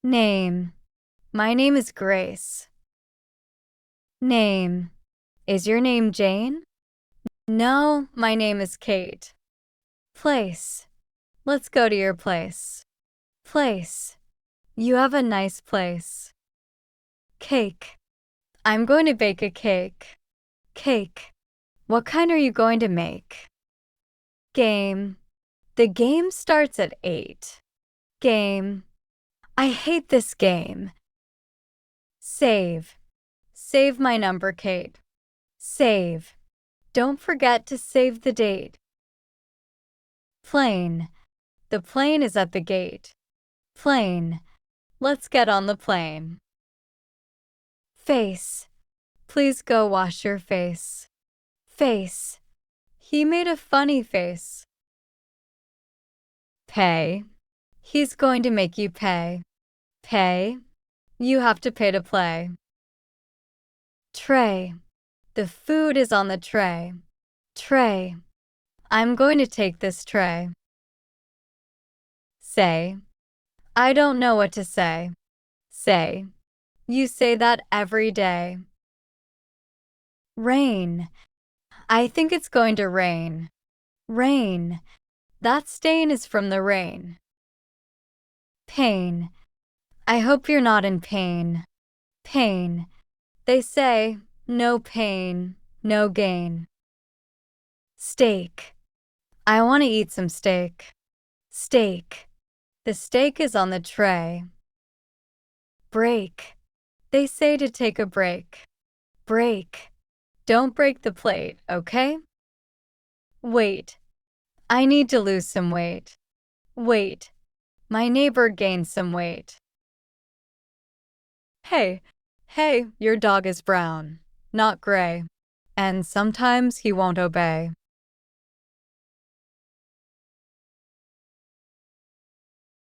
Name. My name is Grace. Name. Is your name Jane? No, my name is Kate. Place. Let's go to your place. Place. You have a nice place. Cake. I'm going to bake a cake. Cake. What kind are you going to make? Game. The game starts at 8. Game. I hate this game. Save. Save my number, Kate. Save. Don't forget to save the date. Plane. The plane is at the gate. Plane. Let's get on the plane. Face. Please go wash your face. Face. He made a funny face. Pay. He's going to make you pay. Pay. You have to pay to play. Tray. The food is on the tray. Tray. I'm going to take this tray. Say. I don't know what to say. Say. You say that every day. Rain. I think it's going to rain. Rain. That stain is from the rain. Pain. I hope you're not in pain. Pain. They say, no pain, no gain. Steak. I want to eat some steak. Steak. The steak is on the tray. Break. They say to take a break. Break. Don't break the plate, okay? Wait. I need to lose some weight. Wait. My neighbor gained some weight. Hey, your dog is brown, not gray, and sometimes he won't obey.